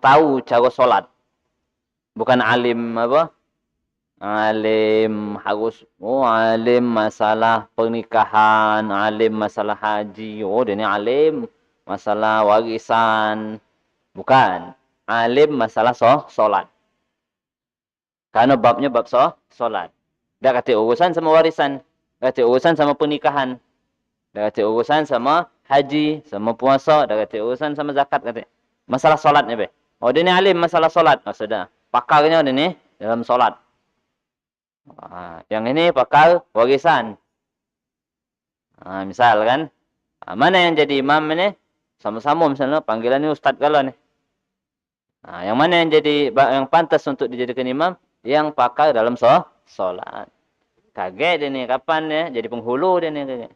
tahu cara solat. Bukan alim apa? Alim harus, alim masalah pernikahan, alim masalah haji. Oh, dia ni alim masalah warisan. Bukan. Alim masalah solat. Karena babnya bab solat. Dah kata urusan sama warisan. Dah kata urusan sama pernikahan. Dah kata urusan sama haji, sama puasa. Dah kata urusan sama zakat. Kata. Masalah solatnya. Be. Oh, dia ni alim masalah solat. Oh, sudah. Pakarnya dia ni dalam solat. Yang ini pakar warisan. Misal kan. Mana yang jadi imam ini? Sama-sama misalnya. Panggilan ni ustaz kalau ni. Yang mana yang jadi yang pantas untuk dijadikan imam? Yang pakar dalam solat. Kaget dia ni. Kapan dia? Jadi penghulu dia ni. Kaget.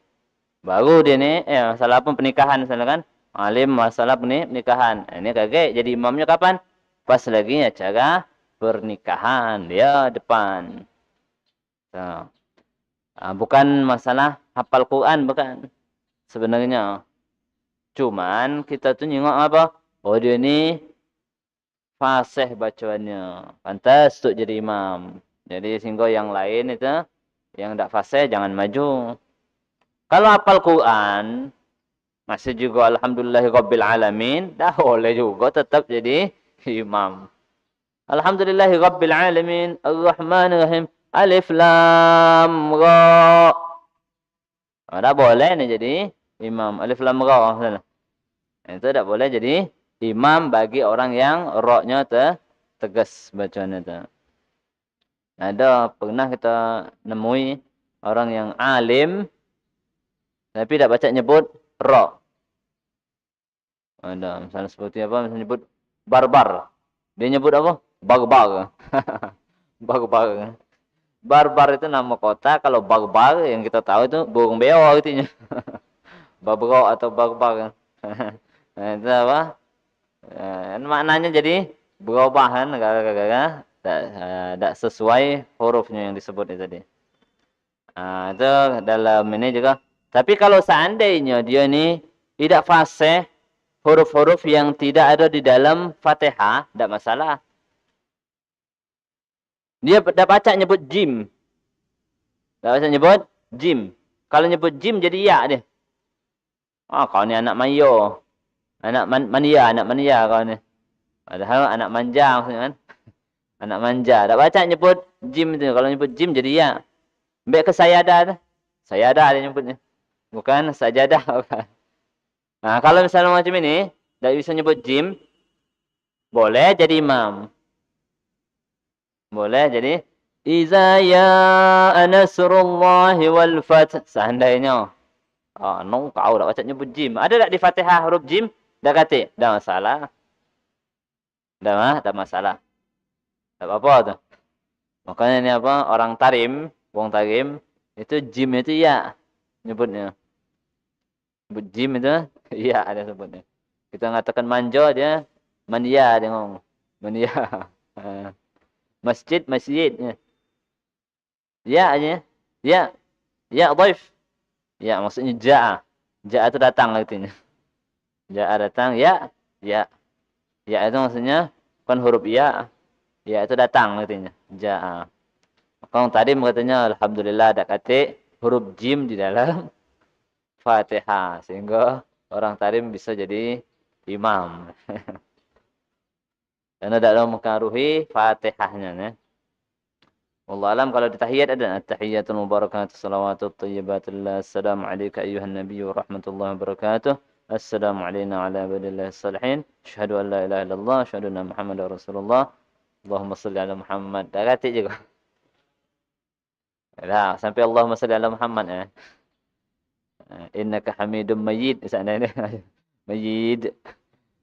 Baru dia ni. Masalah apa? Pernikahan misalnya kan. Alim masalah pernikahan. Ini kaget. Jadi imamnya kapan? Pas lagi acara pernikahan. Dia depan. Bukan masalah hafal Quran. Bukan. Sebenarnya. Cuman kita tu tengok apa? Oh dia ni fasih bacaannya. Pantas untuk jadi imam. Jadi sehingga yang lain itu, yang tak fasih jangan maju. Kalau hafal Quran, masih juga alhamdulillahirabbil alamin, dah boleh juga tetap jadi imam. Alhamdulillahirabbil alamin, arrahmanirrahim, alif lam ra. Dah boleh ni jadi imam. Alif lam ra. Itu tak boleh jadi imam bagi orang yang ra-nya tegas bacaan itu. Ada pernah kita nemui orang yang alim tapi tak baca nyebut ra. Ada misalnya seperti apa? Misalnya nyebut barbar. Dia nyebut apa? Barbar. Barbar. Barbar itu nama kota. Kalau barbar yang kita tahu itu burung beo artinya. Babro atau barbar. Itu apa? Maknanya jadi berubah kan, gara-gara tak sesuai hurufnya yang disebut itu tadi. Itu dalam ini juga. Tapi kalau seandainya dia ni tidak fasih huruf-huruf yang tidak ada di dalam Fatihah, tak masalah. Dia dah baca nyebut jim. Dah baca nyebut jim. Kalau nyebut jim jadi ya dia. Kau ni anak mayo. Anak mania kau ni. Padahal anak manja maksudnya kan. Anak manja. Tak baca nyebut jim tu. Kalau nyebut jim jadi ya. Ambil ke sayadah tu. Sayadah dia nyebutnya. Bukan sajadah. Kalau misalnya macam ini. Tak bisa nyebut jim. Boleh jadi imam. Boleh jadi. Iza ya nasrullahi wal fath. Seandainya. No, kau tak baca nyebut jim. Ada tak di Fatihah huruf jim? Dah kata. Dah masalah. Tak masalah. Tak apa-apa tu. Makanya ni apa? Orang tarim. Wong tarim. Itu jim itu ya. Nyebutnya. Nyebut jim itu. Ya ada sebutnya. Kita mengatakan manja dia. Mania dia ngomong. Mania. Masjid. Ya aja. Ya. Ya dhaif. Ya maksudnya ja'a. Ja'a itu datang artinya. Ja'a datang. Ya. Ya. Ya itu maksudnya. Bukan huruf ya. Ya itu datang artinya. Ja'a. Maka tadi katanya alhamdulillah ada kata huruf jim di dalam Fatihah. Sehingga orang tarim bisa jadi imam. Karena tidak mempengaruhi Fatihahnya. Ya. Wallahu alam kalau di tahiyat ada at-tahiyatul mubarakatuh salawatut thayyibatullah. Assalamu alayka ayyuhan nabiyyu wa rahmatullahi wabarakatuh. Assalamu alayna ala ibadillah salihin. Asyhadu an la ilaha illallah, asyhadu anna Muhammadar Rasulullah. Allahumma shalli ala Muhammad. Dah kata juga. Dah sampai Allahumma shalli ala Muhammad ya. Innaka Hamidum Mayyid sana ni. Mayyid.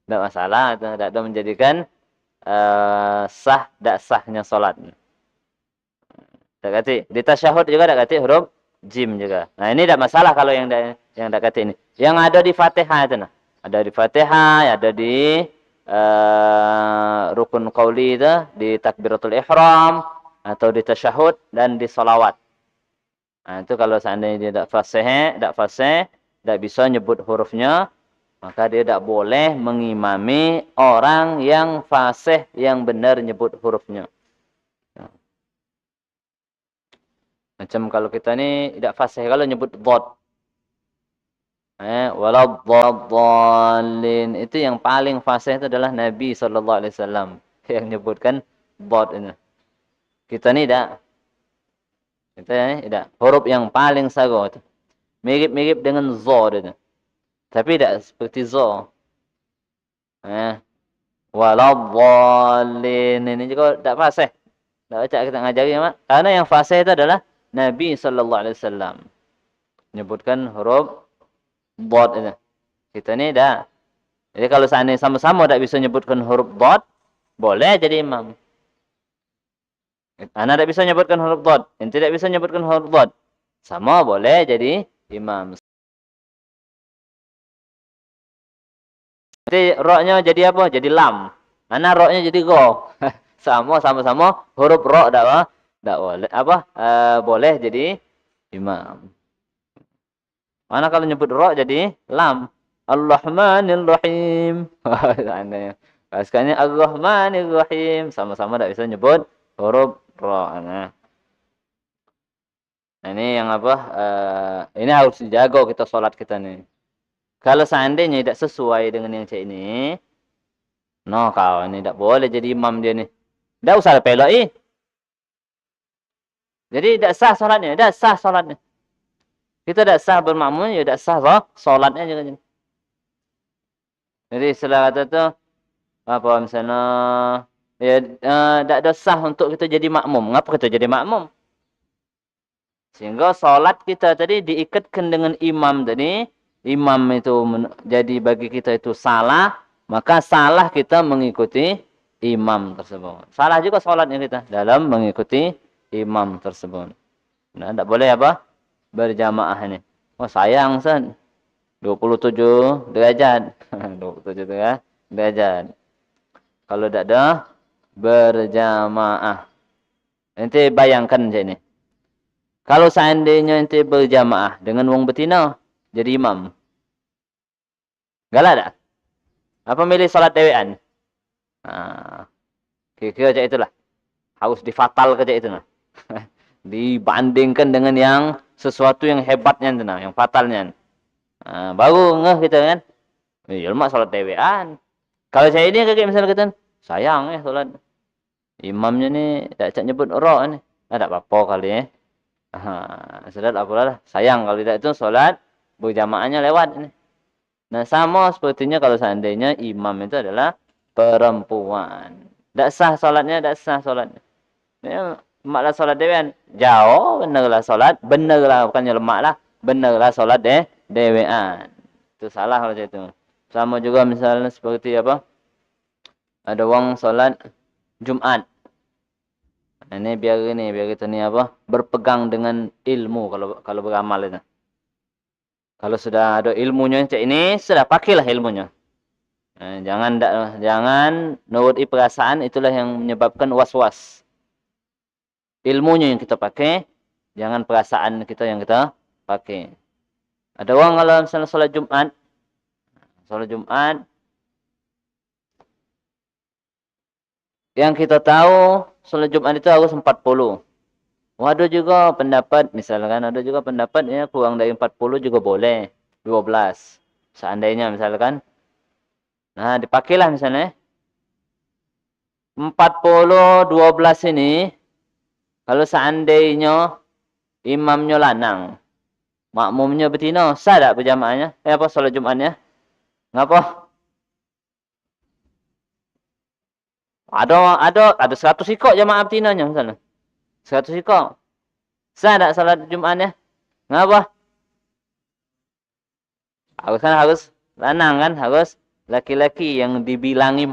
Tak masalah, tak ada menjadikan sah tak sahnya solat. Tak kata. Di tasyahud juga tak kata huruf jim juga. Nah, ini tak masalah kalau yang tak kata ini. Yang ada di Fatihah itu nah. Ada di Fatihah, ada di rukun qauli itu, di takbiratul ihram atau di tasyahud dan di salawat. Nah, itu kalau seandainya dia tak fasih, tak bisa nyebut hurufnya, Maka dia tidak boleh mengimami orang yang fasih yang benar nyebut hurufnya. Macam kalau kita ni tidak fasih kalau nyebut dhad. Waladhdallin. Itu yang paling fasih itu adalah Nabi SAW yang nyebutkan dhad ini. Kita ni tidak. Kita ni tidak. Huruf yang paling sago itu. Mirip-mirip dengan za itu. Tapi tidak seperti za. Waladhdallin. Ini juga tidak fasih. Tak baca kita ngajari mak. Karena yang fasih itu adalah Nabi SAW. Menyebutkan huruf dhad itu. Kita ni dah. Jadi kalau seandainya sama-sama tak bisa menyebutkan huruf dhad, boleh jadi imam. Ana tak bisa menyebutkan huruf dhad, ente tidak bisa menyebutkan huruf dhad. Sama boleh jadi imam. Nanti ra-nya jadi apa? Jadi lam. Ana ra-nya jadi go. Sama-sama huruf ra tak boleh boleh jadi imam. Mana kalau nyebut ra jadi lam. Ar-Rahmanir Rahim. Seandainya. Sekarang Ar-Rahmanir Rahim. Sama-sama tak bisa nyebut huruf ra. Nah, ini yang apa? Ini harus dijaga kita solat kita ni. Kalau seandainya tidak sesuai dengan yang cak ini. No, kau ni tak boleh jadi imam dia ni. Tak usah pelak Jadi tak sah solatnya. Tak sah solatnya. Kita tak sah bermakmum, ya tak sah solatnya juga. Jadi istilah kata tu, apa misalnya, ya tak ada sah untuk kita jadi makmum. Ngapa kita jadi makmum? Sehingga solat kita tadi diikatkan dengan imam tadi. Imam itu jadi bagi kita itu salah. Maka salah kita mengikuti imam tersebut. Salah juga solatnya kita dalam mengikuti imam tersebut. Nah, tak boleh apa? Berjamaah ini. Oh sayang San. 27 derajat. 27 derajat. Kalau tak ada berjamaah. Nanti bayangkan macam ni. Kalau seandainya nanti berjamaah dengan wong betina jadi imam. Galak tak? Apa milih solat dewean? Kira-kira macam itulah. Harus difatal kerja itu nah. Dibandingkan dengan yang sesuatu yang hebatnya itu nah, yang fatalnya. Baru ngeh kita kan. Ya mak solat dewean. Kalau saya ini kayak misalnya kita sayang solat. Imamnya ni tak cak nyebut ra ni. Tak apa-apa kali Sudah tak apalah. Sayang kalau tidak itu solat berjamaahnya lewat ni. Nah, sama sepertinya kalau seandainya imam itu adalah perempuan. Tak sah solatnya, tak sah solatnya. Ya, maklah solat dewean. Jauh, benarlah solat. Benarlah, bukannya lemak lah. Benarlah solat dewean. Itu salah kalau macam itu. Sama juga misalnya seperti apa. Ada orang solat Jumat. Ini biar kita ni apa. Berpegang dengan ilmu kalau beramal itu. Kalau sudah ada ilmunya macam ini, sudah pakailah ilmunya. Jangan nuruti perasaan, itulah yang menyebabkan was-was. Ilmunya yang kita pakai, jangan perasaan kita yang kita pakai. Ada orang kalau misalnya solat Jumat, yang kita tahu solat Jumat itu harus 40. Ada juga pendapat, misalkan ada juga pendapat ya kurang dari 40 juga boleh. 12. Seandainya misalkan. Nah, dipakailah misalnya. 40, 12 ini. Kalau seandainya imamnya lanang. Makmumnya betina. Sah tak berjamaahnya? Apa solat Jumatnya? Ngapa? Ada 100 ikut jamaah betinanya misalnya. 100 ikut. Sah tak salat Jumatnya? Ngapa? Harus lanang kan? Harus laki-laki yang dibilangi